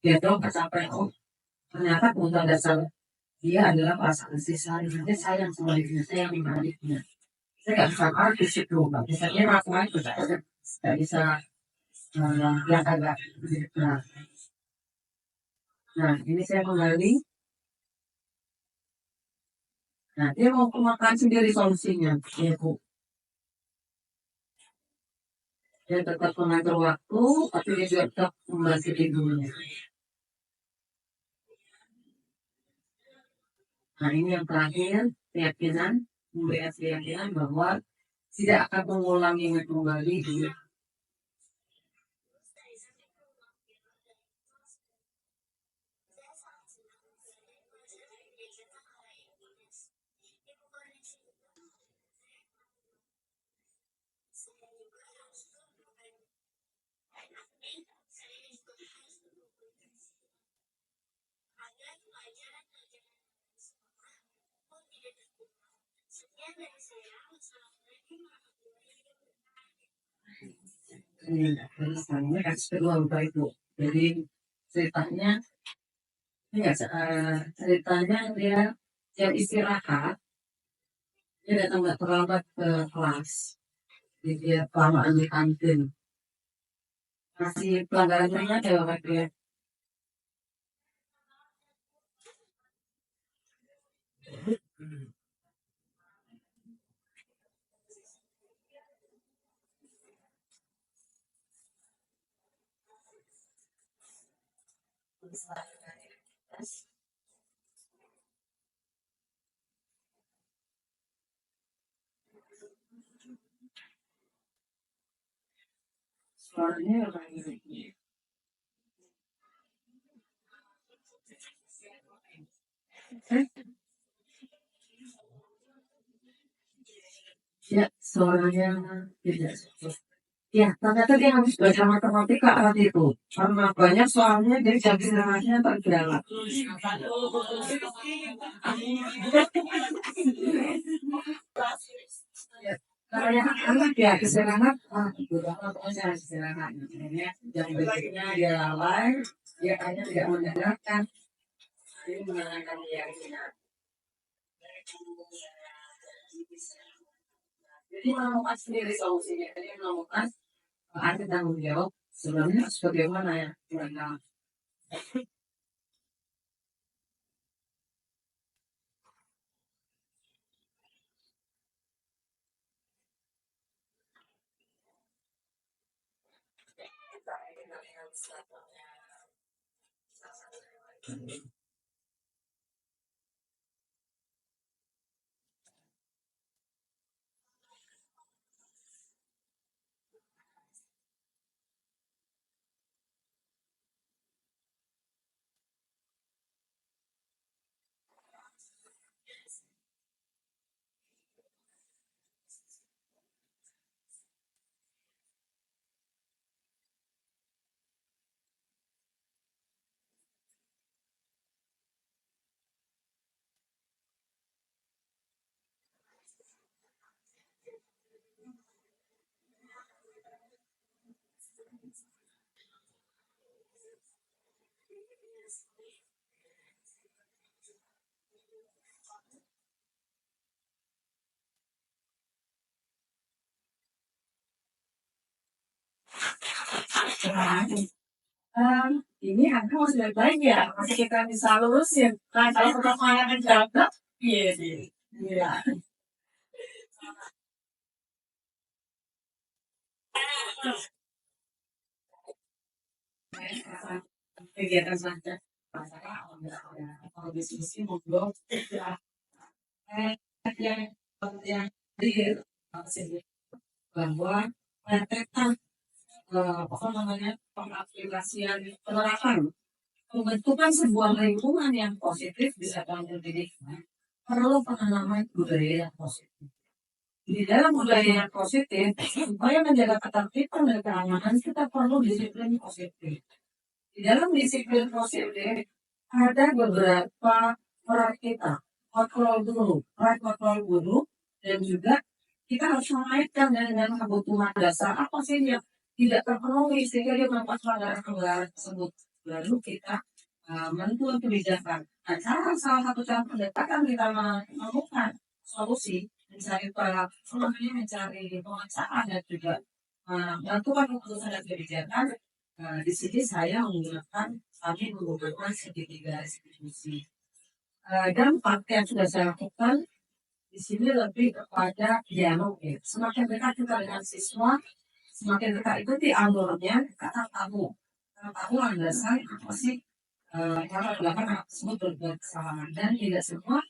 Dia tahu kecapean. Oh ternyata kebutuhan dasar dia adalah perasaan kasih sayang. Nanti sayang sama ibunya, saya yang adiknya. Saya nggak bisa artis itu. Nggak bisa dia melakukan itu. Nggak bisa yang agak. Nah, nah ini saya kembali. Nah, dia mau makan sendiri solusinya. Ya, Bu. Dia tetap mengatur waktu, tapi dia juga tetap membantu tidurnya. Nah, ini yang terakhir, keyakinan, memberikan keyakinan bahwa tidak akan mengulanginya kembali. Misalnya kasus kedua Bapak Ibu. Jadi ceritanya ceritanya dia jam istirahat, dia datang nggak terlambat ke kelas. Jadi dia kelamaan di kantin. Masih pelanggaran ringan ya Bapak Ibu ya. Suaranya orang ini. Ya, suaranya tidak cukup. Ya, ternyata dia habis belajar matematika saat itu. Karena banyak soalnya dari jam istirahatnya terjalan. Ya, karena anak ya istirahat, udah pokoknya harus istirahat. Akhirnya jam berikutnya dia lalai, dia hanya tidak mendengarkan. Jadi menenangkan dia. Jadi menemukan sendiri solusinya. Jadi menemukan ada tanggung jawab sebenarnya sebagaimana ya mereka. Ini angka masih baik-baik ya, masih kita bisa lurusin. Nah, kalau pertama yang jawab, iya sih. Iya. Kegiatan saja. Kalau diskusi ngobrol, ya. Yang real, bahwa praktekan apa namanya pengaplikasian penerapan pembentukan sebuah lingkungan yang positif bisa tampil pendidikan perlu penanaman budaya yang positif. Di dalam budaya yang positif, supaya menjaga ketertiban dan keamanan, kita perlu disiplin positif. Di dalam disiplin positif, ada beberapa peran kita, kontrol guru, dan juga kita harus mengaitkan dengan kebutuhan dasar apa sih yang tidak terpenuhi sehingga dia melakukan pelanggaran tersebut. Lalu kita menentukan kebijakan. Nah, salah satu cara pendekatan kita menemukan solusi, mencari pemaksaan dan juga menentukan keputusan dan kebijakan. Di sini saya kami menggunakan segitiga institusi. Dampak yang sudah saya lakukan di sini lebih kepada dialog ya. Semakin dekat kita dengan siswa, semakin dekat ikuti alurnya kata tahu. Kata tahu landasan apa sih latar belakang anak tersebut berbuat kesalahan dan tidak semua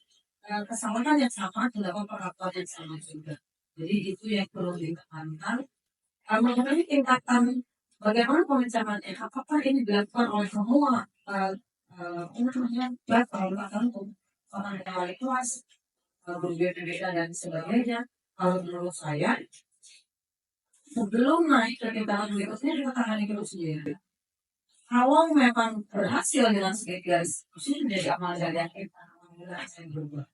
kesalahan yang sama dilakukan perlakuan yang sama juga. Jadi itu yang perlu ditekankan. Mengenai tingkatan bagaimana pemencaraannya, apakah ini dilakukan oleh semua level tertentu orang yang wali kelas berbeda-beda dan sebagainya. Kalau menurut saya sebelum naik ke tingkatan berikutnya kita tangani dulu sendiri. Kalau memang berhasil dengan segitiga diskusi menjadi amal jariah kita, saya berubah.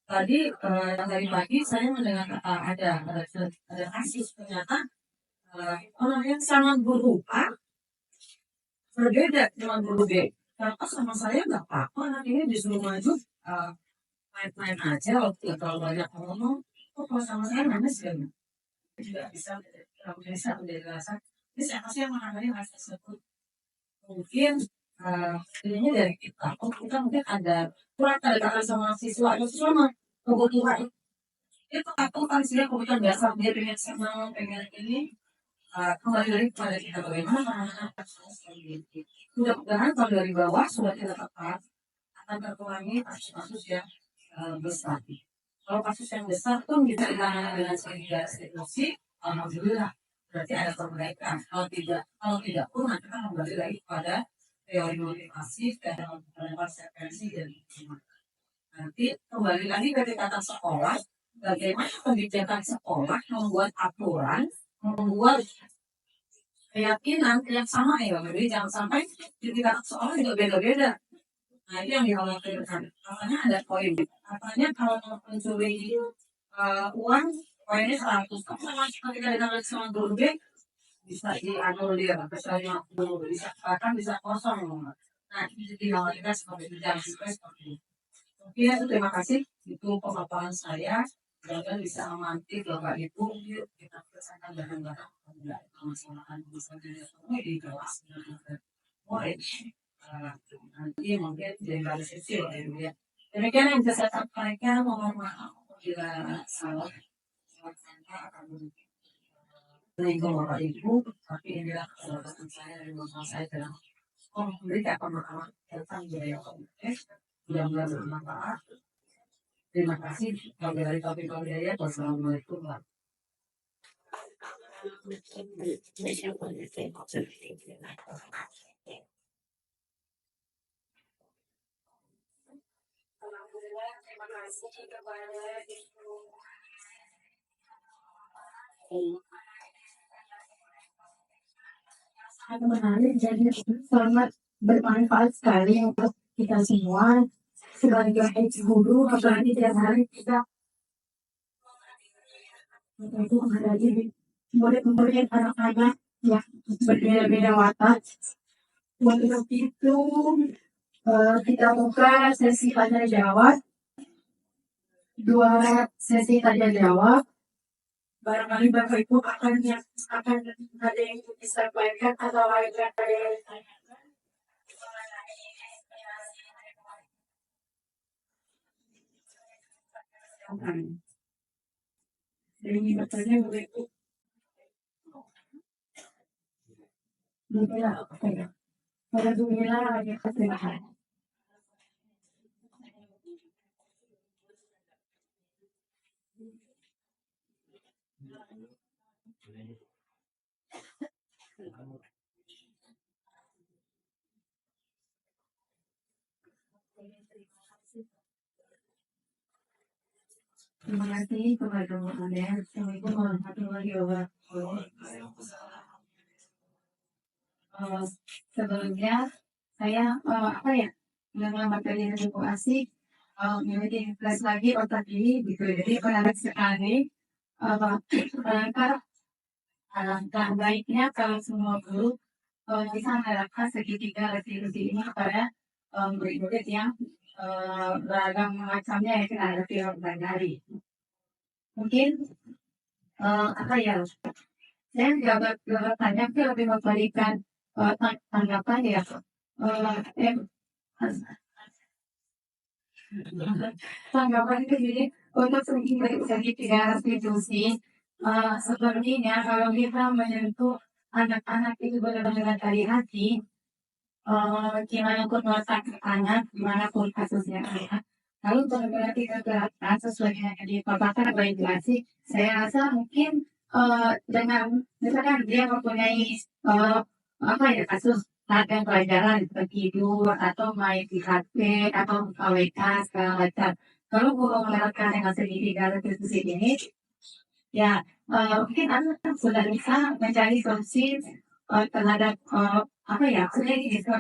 Tadi yang tadi pagi saya mendengar ada kasus ternyata orang yang sangat berupa berbeda dengan guru B. Karena sama saya nggak apa-apa, anak ini disuruh maju main-main aja, nggak terlalu banyak ngomong. Kok kalau sama saya nangis ya? Tidak bisa, kalau bisa menjadi rasa. Ini siapa sih yang menangani rasa tersebut? Mungkin ini dari kita, kita mungkin ada kurang kedekatan sama siswa, atau siswa mah kebutuhan itu aku kan sih kebutuhan dasar dia pengen senang, pengen ini kembali lagi kepada kita bagaimana anak-anak mudah-mudahan kalau dari bawah sudah kita tepat akan terkurangi kasus-kasus yang besar. Kalau kasus yang besar pun bisa ditangani dengan segregasi, alhamdulillah berarti ada perbaikan. Kalau tidak pun nanti kita kembali lagi pada teori motivasi dan konsekuensi dan nanti kembali lagi ke tingkatan sekolah. Bagaimana kebijakan sekolah membuat aturan, membuat keyakinan yang sama ya, jadi jangan sampai di tingkat sekolah juga beda-beda. Nah itu yang dikhawatirkan. Katanya ada poin. Katanya kalau mau mencuri uang, poinnya 100. Tapi ketika ditangani sama guru B, bisa dianulir, misalnya bisa bahkan bisa kosong. Nah itu dikhawatirkan seperti itu, jangan sampai seperti itu. Oke, terima kasih. Itu pemaparan saya. Mudah-mudahan bisa memantik Bapak Ibu, yuk kita selesaikan bareng-bareng. Tidak permasalahan misalnya di kelas. Mulai nanti mungkin jadi baru sesi ya. Demikian yang bisa saya sampaikan. Mohon maaf bila salah akan meninggal Bapak Ibu. Tapi inilah kesempatan saya dari masa saya dalam memberikan pemahaman tentang budaya komunitas. Mudah-mudahan bermanfaat. Terima kasih. Dari topik budaya. Wassalamualaikum Alhamdulillah, terima kasih kepada Ibu sangat menarik, jadi sangat bermanfaat sekali untuk kita semua sebagai guru, apalagi tiap hari kita itu menghadapi murid-murid anak-anak yang berbeda-beda watak. Untuk itu kita buka sesi tanya jawab, 2 sesi tanya jawab. Barangkali Bapak Ibu akan ada yang disampaikan atau ada yang ditanyakan. Ini bertanya Bapak Ibu. Pada dunia hanya kesalahan. Terima kasih kepada Anda. Assalamualaikum warahmatullahi wabarakatuh. Sebelumnya saya dengan materi edukasi memiliki kelas lagi otak ini gitu. Jadi menarik sekali. Alangkah baiknya kalau semua guru bisa menerapkan segitiga retribusi ini kepada murid-murid yang beragam macamnya yang kita hadapi sehari-hari. Mungkin saya juga bertanya lebih memberikan tanggapan ya. Tanggapan itu jadi untuk segitiga retribusi sepertinya kalau kita menyentuh anak-anak itu benar-benar dari hati, gimana pun watak anak, gimana pun kasusnya anak, lalu benar-benar kita terapkan sesuai dengan yang dipaparkan oleh edukasi. Saya rasa mungkin dengan misalkan dia mempunyai kasus latihan pelajaran seperti tidur atau main di HP atau KWK segala macam. Kalau guru menerapkan dengan segitiga retribusi ini, ya mungkin anak sudah bisa mencari solusi terhadap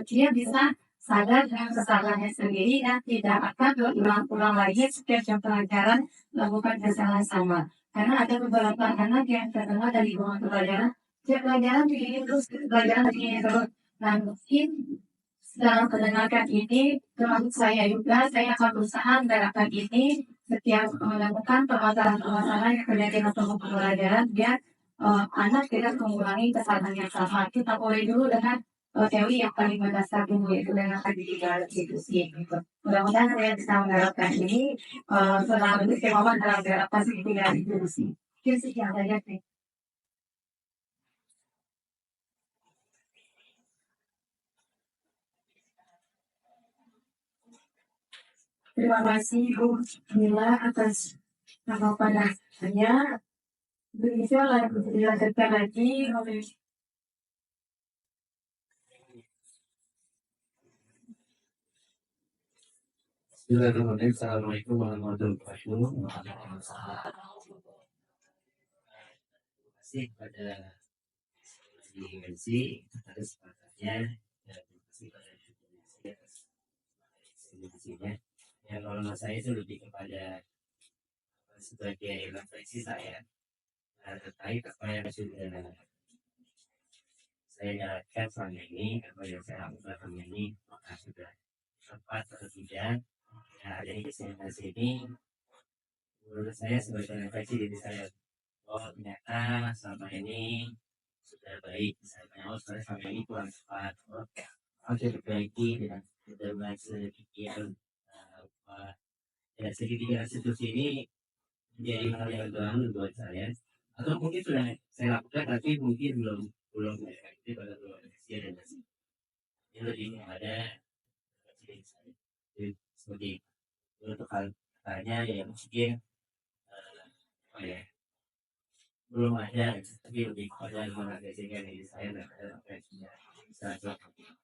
dia bisa sadar dengan kesalahannya sendiri dan tidak akan berulang-ulang lagi setiap jam pelajaran melakukan kesalahan sama. Karena ada beberapa anak yang terkena dari lingkungan pelajaran pelajaran begini terus pelajaran begini terus. Nah mungkin dalam mendengarkan ini termasuk saya juga, saya akan berusaha menerapkan ini setiap menemukan permasalahan-permasalahan yang terjadi dalam pembelajaran biar anak tidak mengulangi kesalahan yang sama. Kita mulai dulu dengan teori yang paling mendasar dulu, yaitu dengan pendidikan institusi gitu. Mudah-mudahan saya bisa menerapkan ini selama lebih kemauan dalam menerapkan pendidikan institusi. Mungkin sekian saja sih. Terima kasih Bu Mila atas tanggapannya. Bisa dilanjutkan lagi oleh Bismillahirrahmanirrahim. Assalamualaikum warahmatullahi wabarakatuh. Terima kasih kepada dimensi atas kesempatannya dan terima kasih pada dimensi atas diskusinya. Ya, kalau saya itu lebih kepada sebagai refleksi saya terkait apa yang sudah saya jalankan selama ini, apa yang saya lakukan selama ini, apakah sudah tepat atau tidak. Ya, dari kesempatan sini, menurut saya sebagai refleksi diri saya, oh ternyata selama ini sudah baik, misalnya oh selama ini kurang tepat, oh harus diperbaiki dengan berbagai sedikit ya segitiga institusi ini menjadi hal yang baru buat saya, atau mungkin sudah saya lakukan tapi mungkin belum efektif atau belum efisien dan masih ini lebih ada seperti untuk hal-halnya yang mungkin apa ya belum ada tapi lebih kepada mengapresiasikan diri saya dan apa yang sudah saya lakukan.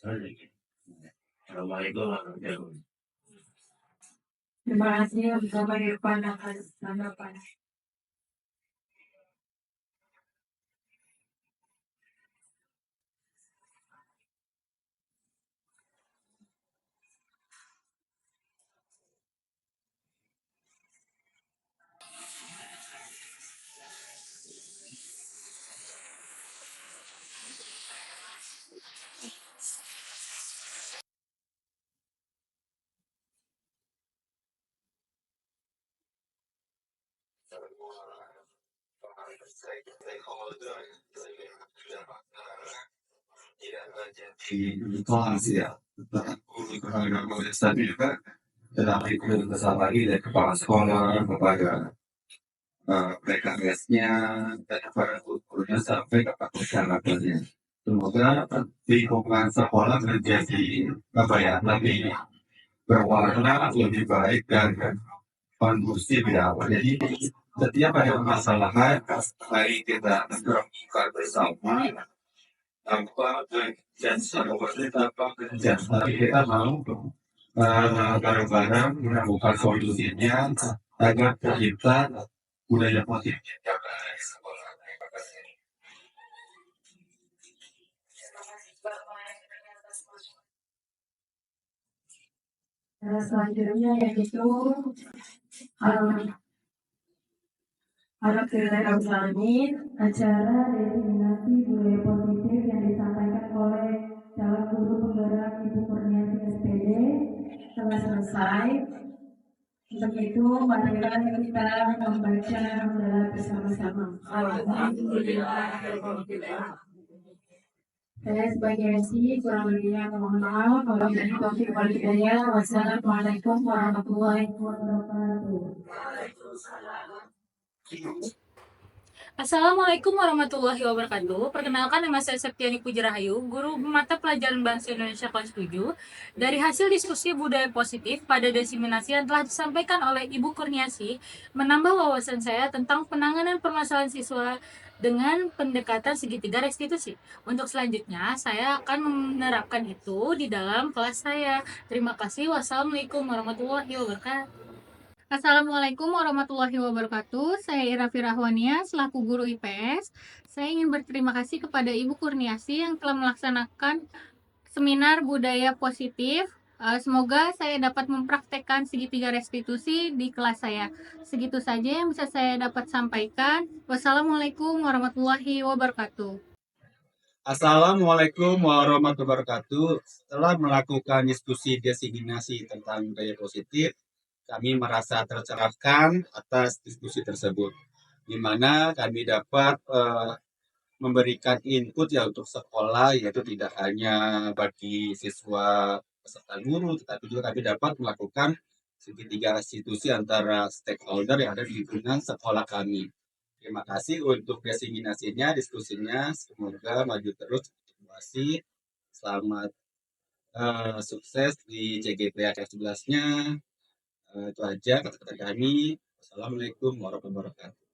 Assalamualaikum warahmatullahi wabarakatuh. terima kasih untuk Bapak Irfan atas tanggapan. Di kelas ya, tapi juga dalam ikut besar lagi dari kepala sekolah kepada PKS-nya dan kepada gurunya sampai kepada masyarakatnya. Semoga lingkungan sekolah menjadi apa ya lebih berwarna, lebih baik dan kondusif ya. Jadi setiap ada permasalahan, mari kita terbuka bersama tanpa kerjaan tapi kita mau bareng-bareng menemukan solusinya agar tercipta budaya positif yang ada di sekolah. Terima kasih. Selanjutnya yaitu Alamin acara definisi budaya positif yang disampaikan oleh calon guru penggerak Ibu Kurniati SPD telah selesai. Untuk itu, marilah kita membaca hamdalah bersama-sama. Saya sebagai MC kurang lebihnya mohon maaf. Wabillahi taufiq wal hidayah. Wassalamualaikum warahmatullahi wabarakatuh. Assalamualaikum warahmatullahi wabarakatuh. Perkenalkan, nama saya Septiani Pujarahayu, guru mata pelajaran Bahasa Indonesia kelas 7. Dari hasil diskusi budaya positif pada diseminasi yang telah disampaikan oleh Ibu Kurniasi, menambah wawasan saya tentang penanganan permasalahan siswa dengan pendekatan segitiga restitusi. Untuk selanjutnya, saya akan menerapkan itu di dalam kelas saya. Terima kasih. Wassalamualaikum warahmatullahi wabarakatuh. Assalamualaikum warahmatullahi wabarakatuh. Saya Ira Firahwania selaku guru IPS. Saya ingin berterima kasih kepada Ibu Kurniasi yang telah melaksanakan seminar budaya positif Semoga saya dapat mempraktekkan segitiga restitusi di kelas saya. Segitu saja yang bisa saya dapat sampaikan. Wassalamualaikum warahmatullahi wabarakatuh. Assalamualaikum warahmatullahi wabarakatuh. Setelah melakukan diskusi diseminasi tentang budaya positif, kami merasa tercerahkan atas diskusi tersebut, di mana kami dapat memberikan input ya untuk sekolah, yaitu tidak hanya bagi siswa peserta guru, tetapi juga kami dapat melakukan segitiga restitusi antara stakeholder yang ada di lingkungan sekolah kami. Terima kasih untuk diseminasinya, diskusinya. Semoga maju terus. Terima kasih. Selamat sukses di CGP akhir 11-nya. Itu aja kata-kata kami. Wassalamualaikum warahmatullahi wabarakatuh.